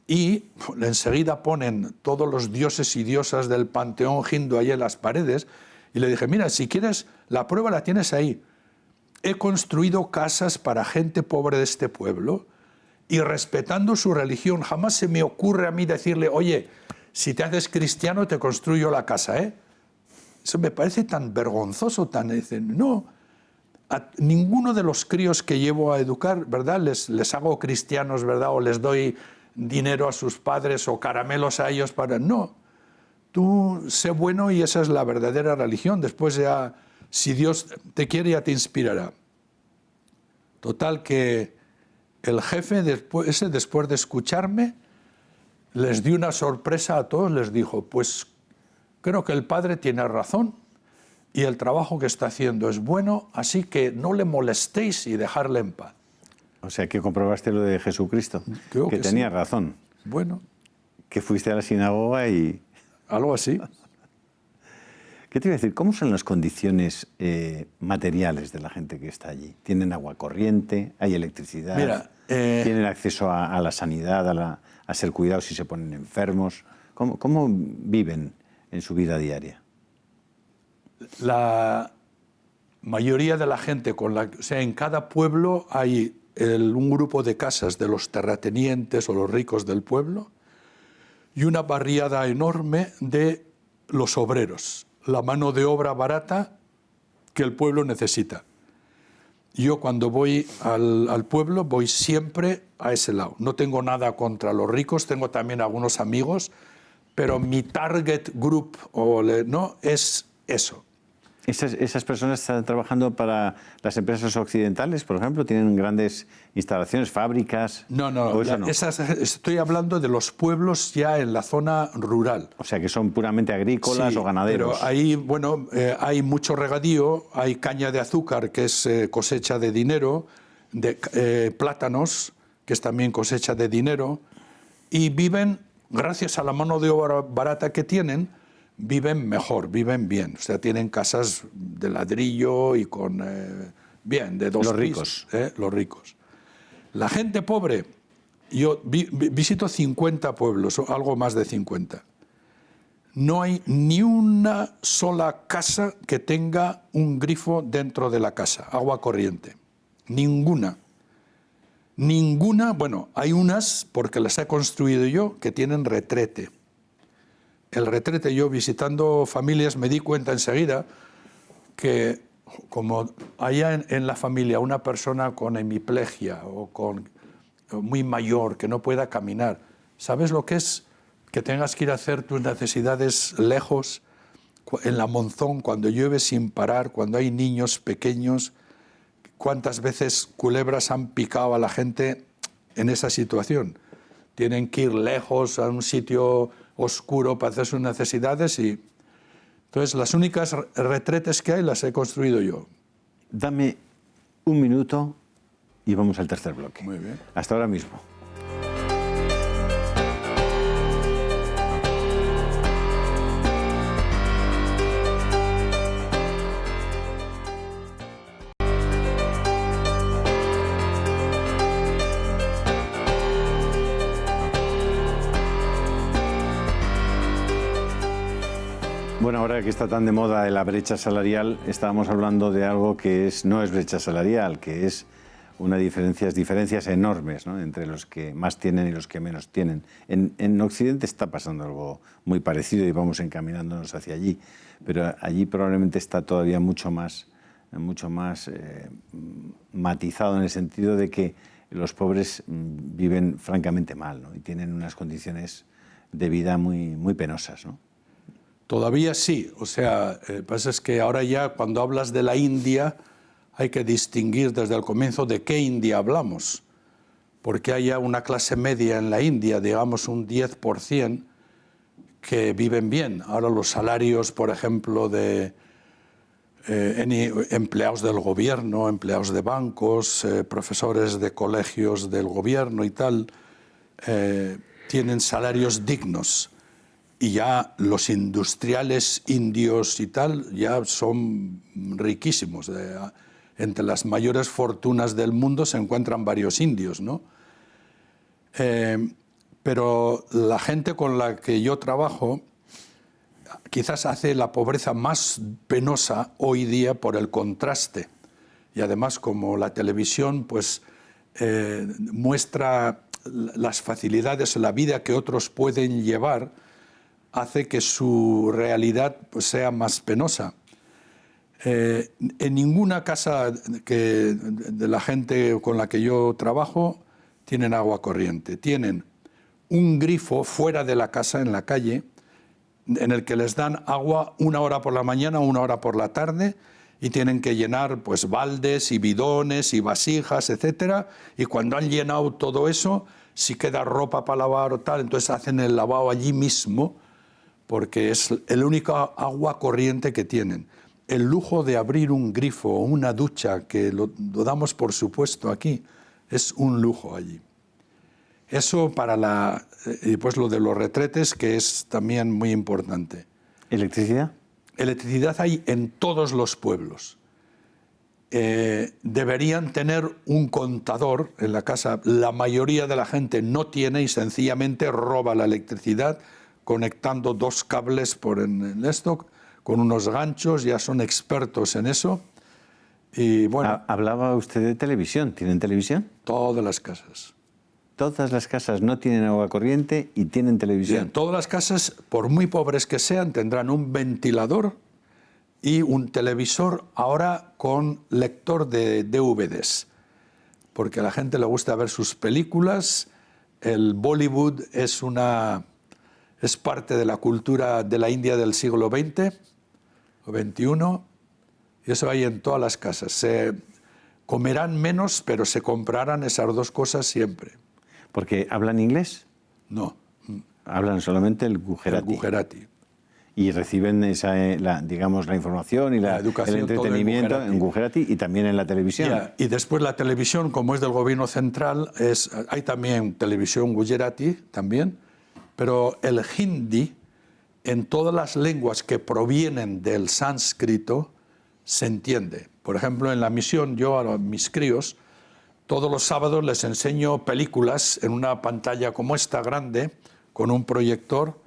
y enseguida ponen todos los dioses y diosas del panteón hindú ahí en las paredes y le dije, mira, si quieres, la prueba la tienes ahí. He construido casas para gente pobre de este pueblo y respetando su religión. Jamás se me ocurre a mí decirle, oye, si te haces cristiano te construyo la casa, ¿eh? Eso me parece tan vergonzoso, no. A ninguno de los críos que llevo a educar, ¿verdad? Les hago cristianos, ¿verdad? O les doy dinero a sus padres o caramelos a ellos para... No, tú sé bueno y esa es la verdadera religión. Después ya, si Dios te quiere, ya te inspirará. Total que el jefe, después de escucharme, les dio una sorpresa a todos, les dijo, pues creo que el padre tiene razón y el trabajo que está haciendo es bueno, así que no le molestéis y dejarle en paz. O sea, que comprobaste lo de Jesucristo, Creo que tenía sí. razón. Bueno. Que fuiste a la sinagoga y... Algo así. ¿Qué te iba a decir? ¿Cómo son las condiciones materiales de la gente que está allí? ¿Tienen agua corriente? ¿Hay electricidad? Mira, ¿Tienen acceso a la sanidad, a ser cuidados si se ponen enfermos? ¿Cómo viven en su vida diaria? La mayoría de la gente, o sea, en cada pueblo hay un grupo de casas de los terratenientes o los ricos del pueblo y una barriada enorme de los obreros, la mano de obra barata que el pueblo necesita. Yo cuando voy al pueblo voy siempre a ese lado. No tengo nada contra los ricos, tengo también algunos amigos, pero mi target group no es eso. ¿Esas personas están trabajando para las empresas occidentales, por ejemplo? ¿Tienen grandes instalaciones, fábricas? No. Estoy hablando de los pueblos ya en la zona rural. O sea, que son puramente agrícolas o ganaderos. Pero ahí, hay mucho regadío, hay caña de azúcar, que es cosecha de dinero, plátanos, que es también cosecha de dinero, y viven, gracias a la mano de obra barata que tienen, viven mejor, viven bien. O sea, tienen casas de ladrillo y con... de 2 pisos. Los ricos. La gente pobre, yo visito 50 pueblos, o algo más de 50. No hay ni una sola casa que tenga un grifo dentro de la casa, agua corriente. Ninguna. Ninguna, hay unas, porque las he construido yo, que tienen retrete. El retrete, yo visitando familias me di cuenta enseguida que como haya en la familia una persona con hemiplegia o muy mayor que no pueda caminar, ¿sabes lo que es? Que tengas que ir a hacer tus necesidades lejos, en la Monzón, cuando llueve sin parar, cuando hay niños pequeños. ¿Cuántas veces culebras han picado a la gente en esa situación? Tienen que ir lejos a un sitio oscuro para hacer sus necesidades y... Entonces, las únicas retretes que hay las he construido yo. Dame un minuto y vamos al tercer bloque. Muy bien. Hasta ahora mismo. Bueno, ahora que está tan de moda la brecha salarial, estábamos hablando de algo que no es brecha salarial, que es diferencias enormes, ¿no?, entre los que más tienen y los que menos tienen. En Occidente está pasando algo muy parecido y vamos encaminándonos hacia allí, pero allí probablemente está todavía mucho más matizado en el sentido de que los pobres viven francamente mal, ¿no?, y tienen unas condiciones de vida muy penosas, ¿no? Todavía sí, o sea, pasa es que ahora ya cuando hablas de la India hay que distinguir desde el comienzo de qué India hablamos, porque hay ya una clase media en la India, digamos un 10%, que viven bien. Ahora los salarios, por ejemplo, de empleados del gobierno, empleados de bancos, profesores de colegios del gobierno y tal, tienen salarios dignos. Y ya los industriales indios y tal ya son riquísimos. Entre las mayores fortunas del mundo se encuentran varios indios, ¿no? Pero la gente con la que yo trabajo quizás hace la pobreza más penosa hoy día por el contraste. Y además, como la televisión pues, muestra las facilidades, la vida que otros pueden llevar, hace que su realidad pues, sea más penosa. En ninguna casa de la gente con la que yo trabajo tienen agua corriente. Tienen un grifo fuera de la casa, en la calle, en el que les dan agua 1 hora por la mañana, 1 hora por la tarde, y tienen que llenar pues, baldes y bidones y vasijas, etc. Y cuando han llenado todo eso, si queda ropa para lavar o tal, entonces hacen el lavado allí mismo, porque es el único agua corriente que tienen. El lujo de abrir un grifo o una ducha, que lo damos por supuesto aquí, es un lujo allí. Eso para pues lo de los retretes, que es también muy importante. ¿Electricidad? Electricidad hay en todos los pueblos. Deberían tener un contador en la casa. La mayoría de la gente no tiene y sencillamente roba la electricidad conectando 2 cables en esto, con unos ganchos, ya son expertos en eso. Y bueno, Hablaba usted de televisión. ¿Tienen televisión? todas las casas. Todas las casas no tienen agua corriente y tienen televisión. Bien, todas las casas, por muy pobres que sean, tendrán un ventilador y un televisor, ahora con lector de DVDs, porque a la gente le gusta ver sus películas. El Bollywood es parte de la cultura de la India del siglo XX o XXI, y eso hay en todas las casas. Se comerán menos, pero se comprarán esas 2 cosas siempre. ¿Porque hablan inglés? No, Hablan solamente el el gujarati. Gujarati. Y reciben digamos, la información y La educación, el todo en entretenimiento gujarati. en gujarati y también en la televisión. Ya, y después la televisión, como es del gobierno central, hay también televisión gujarati, también, pero el hindi, en todas las lenguas que provienen del sánscrito, se entiende. Por ejemplo, en la misión, yo a mis críos, todos los sábados les enseño películas en una pantalla como esta grande, con un proyector,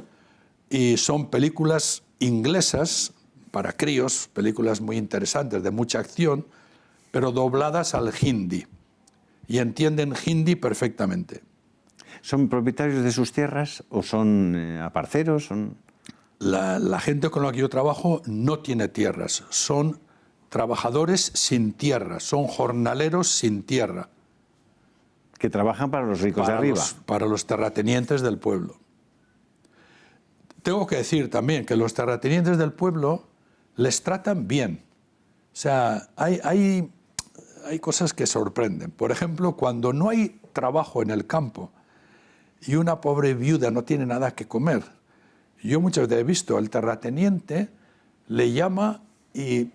y son películas inglesas para críos, películas muy interesantes, de mucha acción, pero dobladas al hindi. Y entienden hindi perfectamente. ¿Son propietarios de sus tierras o son aparceros? La gente con la que yo trabajo no tiene tierras, son trabajadores sin tierra, son jornaleros sin tierra. Que trabajan para los ricos de arriba. Para los terratenientes del pueblo. Tengo que decir también que los terratenientes del pueblo les tratan bien. O sea, hay cosas que sorprenden. Por ejemplo, cuando no hay trabajo en el campo y una pobre viuda no tiene nada que comer, yo muchas veces he visto al terrateniente, le llama y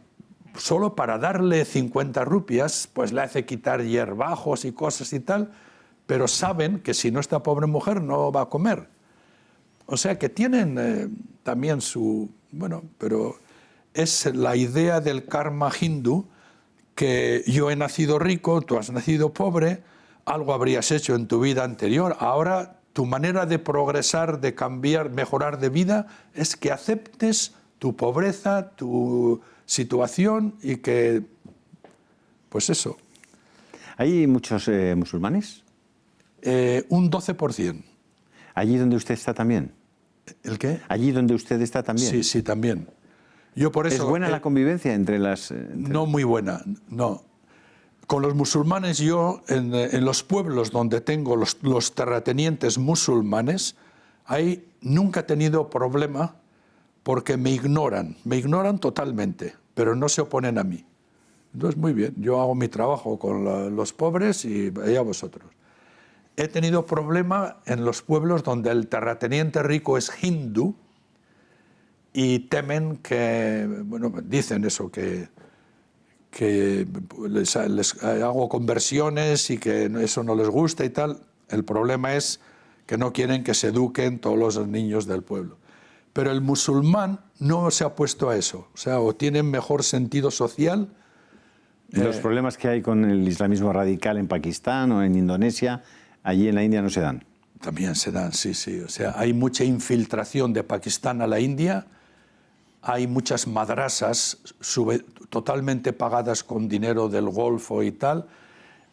solo para darle 50 rupias, pues le hace quitar hierbajos y cosas y tal, pero saben que si no esta pobre mujer no va a comer. O sea que tienen también su... Bueno, pero es la idea del karma hindú, que yo he nacido rico, tú has nacido pobre, algo habrías hecho en tu vida anterior, ahora tu manera de progresar, de cambiar, mejorar de vida, es que aceptes tu pobreza, tu situación y que... Pues eso. ¿Hay muchos musulmanes? Un 12%. ¿Allí donde usted está también? ¿El qué? ¿Allí donde usted está también? Sí, sí, también. Yo por eso, ¿Es buena la convivencia entre las...? No muy buena, no. Con los musulmanes yo, en los pueblos donde tengo los terratenientes musulmanes, ahí nunca he tenido problema porque me ignoran totalmente, pero no se oponen a mí. Entonces, muy bien, yo hago mi trabajo con los pobres y allá vosotros. He tenido problema en los pueblos donde el terrateniente rico es hindú y temen que, bueno, dicen eso, que les hago conversiones y que eso no les gusta y tal. El problema es que no quieren que se eduquen todos los niños del pueblo. Pero el musulmán no se ha puesto a eso, o sea, o tienen mejor sentido social. Los problemas que hay con el islamismo radical en Pakistán o en Indonesia, allí en la India no se dan. También se dan, sí, sí. O sea, hay mucha infiltración de Pakistán a la India, hay muchas madrasas totalmente pagadas con dinero del Golfo y tal,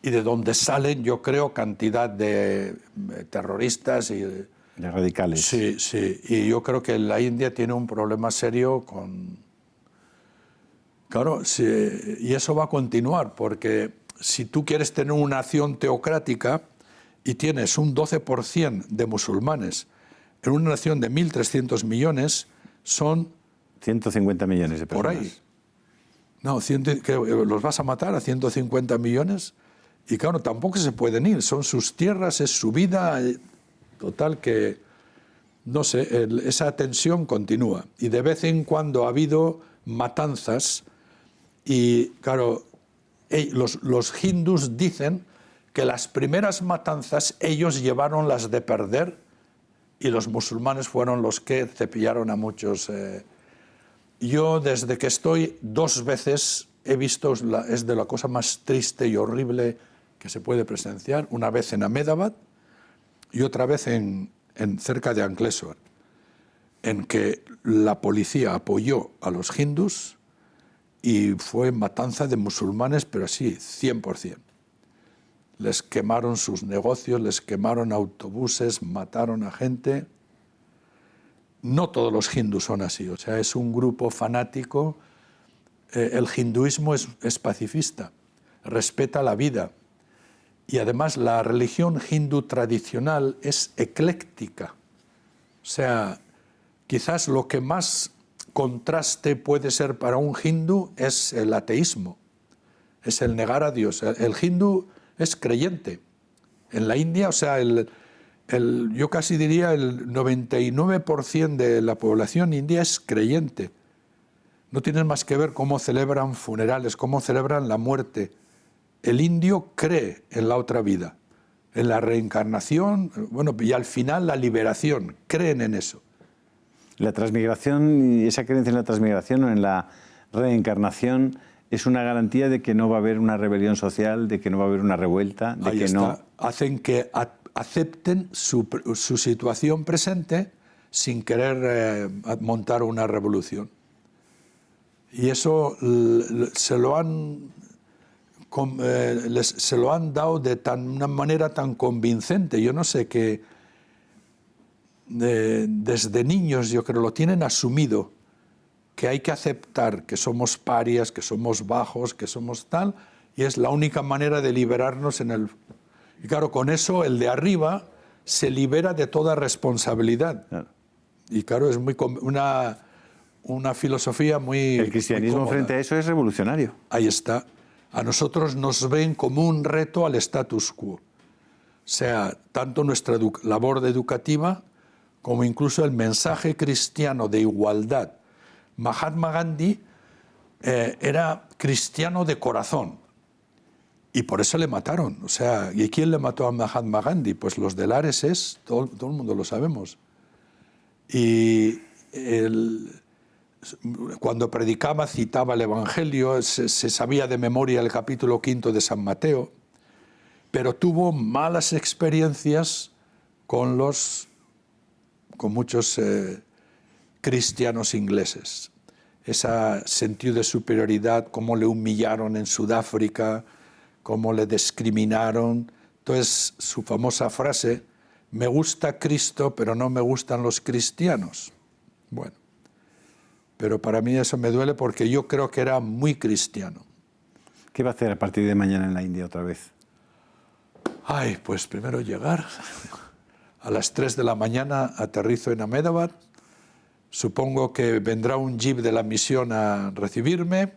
y de donde salen, yo creo, cantidad de terroristas y... De radicales. Sí, sí. Y yo creo que la India tiene un problema serio con... Claro, sí, y eso va a continuar, porque si tú quieres tener una nación teocrática y tienes un 12% de musulmanes en una nación de 1.300 millones, son... 150 millones de personas. Por ahí. No, los vas a matar a 150 millones y claro, tampoco se pueden ir, son sus tierras, es su vida, total que, no sé, esa tensión continúa. Y de vez en cuando ha habido matanzas y claro, los hindús dicen que las primeras matanzas ellos llevaron las de perder y los musulmanes fueron los que cepillaron a muchos... Yo, desde que estoy 2 veces, he visto, es de la cosa más triste y horrible que se puede presenciar, una vez en Ahmedabad y otra vez cerca de Ankleshwar. en que la policía apoyó a los hindús y fue matanza de musulmanes, pero así, 100%. Les quemaron sus negocios, les quemaron autobuses, mataron a gente. No todos los hindús son así, o sea, es un grupo fanático. El hinduismo es pacifista, respeta la vida. Y además la religión hindú tradicional es ecléctica. O sea, quizás lo que más contraste puede ser para un hindú es el ateísmo, es el negar a Dios. El hindú es creyente. En la India, o sea, yo casi diría el 99% de la población india es creyente. No tienen más que ver cómo celebran funerales, cómo celebran la muerte. El indio cree en la otra vida, en la reencarnación, bueno, y al final la liberación, creen en eso. La transmigración, y esa creencia en la transmigración o en la reencarnación, es una garantía de que no va a haber una rebelión social, de que no va a haber una revuelta, de Ahí que está. no... Hacen que acepten su situación presente sin querer montar una revolución. Y eso se lo han dado de una manera tan convincente. Yo no sé, que desde niños yo creo lo tienen asumido, que hay que aceptar que somos parias, que somos bajos, que somos tal, y es la única manera de liberarnos en el... Y claro, con eso el de arriba se libera de toda responsabilidad. Claro. Y claro, es una filosofía muy... El cristianismo muy frente a eso es revolucionario. Ahí está. A nosotros nos ven como un reto al status quo. O sea, tanto nuestra labor educativa como incluso el mensaje cristiano de igualdad. Mahatma Gandhi era cristiano de corazón y por eso le mataron. O sea, ¿y quién le mató a Mahatma Gandhi? Pues los del RSS, todo el mundo lo sabemos. Y cuando predicaba citaba el Evangelio, se sabía de memoria el capítulo 5 de San Mateo, pero tuvo malas experiencias con muchos cristianos ingleses. Ese sentido de superioridad, cómo le humillaron en Sudáfrica, cómo le discriminaron. Entonces, su famosa frase, me gusta Cristo, pero no me gustan los cristianos. Bueno, pero para mí eso me duele porque yo creo que era muy cristiano. ¿Qué va a hacer a partir de mañana en la India otra vez? Ay, pues primero llegar. A las 3 de la mañana aterrizo en Ahmedabad. Supongo que vendrá un jeep de la misión a recibirme.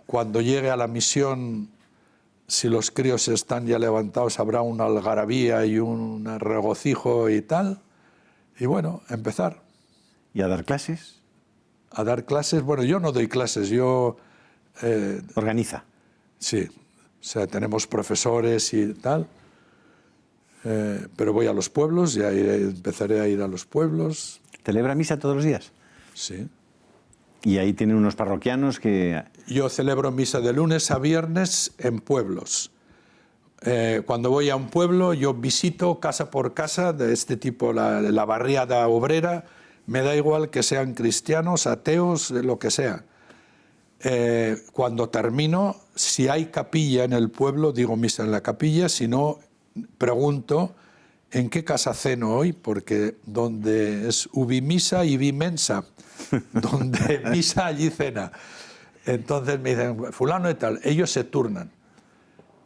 Cuando llegue a la misión, si los críos están ya levantados, habrá una algarabía y un regocijo y tal. Y bueno, empezar. ¿Y a dar clases? A dar clases. Bueno, yo no doy clases, yo... Organiza. Sí, o sea, tenemos profesores y tal. Pero voy a los pueblos, ya empezaré a ir a los pueblos. ¿Celebra misa todos los días? Sí. Y ahí tienen unos parroquianos que... Yo celebro misa de lunes a viernes en pueblos. Cuando voy a un pueblo, yo visito casa por casa de este tipo, la barriada obrera. Me da igual que sean cristianos, ateos, lo que sea. Cuando termino, si hay capilla en el pueblo, digo misa en la capilla. Si no, pregunto en qué casa ceno hoy, porque donde es ubi misa y vi mensa, donde misa allí cena. Entonces me dicen, fulano y tal, ellos se turnan.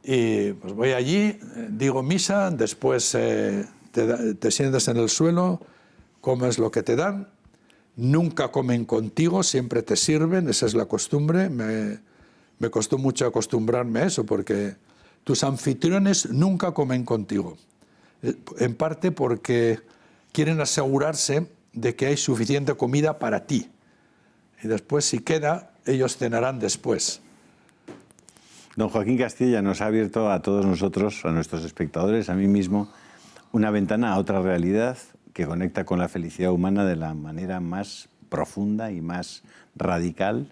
Y pues voy allí, digo misa, después te sientas en el suelo, comes lo que te dan, nunca comen contigo, siempre te sirven, esa es la costumbre. Me costó mucho acostumbrarme a eso, porque tus anfitriones nunca comen contigo. En parte porque quieren asegurarse de que hay suficiente comida para ti. Y después, si queda, ellos cenarán después. Don Joaquín Castilla nos ha abierto a todos nosotros, a nuestros espectadores, a mí mismo, una ventana a otra realidad que conecta con la felicidad humana de la manera más profunda y más radical.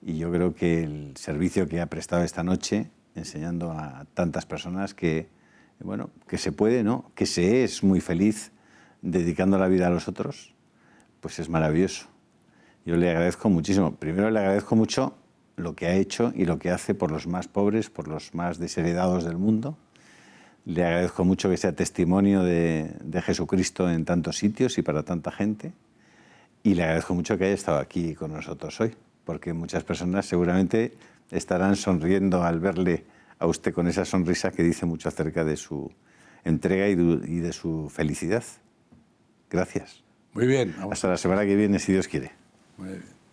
Y yo creo que el servicio que ha prestado esta noche, enseñando a tantas personas que, bueno, que se puede, ¿no? Que se es muy feliz dedicando la vida a los otros, pues es maravilloso. Yo le agradezco muchísimo. Primero le agradezco mucho lo que ha hecho y lo que hace por los más pobres, por los más desheredados del mundo. Le agradezco mucho que sea testimonio de Jesucristo en tantos sitios y para tanta gente. Y le agradezco mucho que haya estado aquí con nosotros hoy, porque muchas personas seguramente estarán sonriendo al verle a usted con esa sonrisa que dice mucho acerca de su entrega y de su felicidad. Gracias. Muy bien. Hasta la semana que viene, si Dios quiere. Muy bien.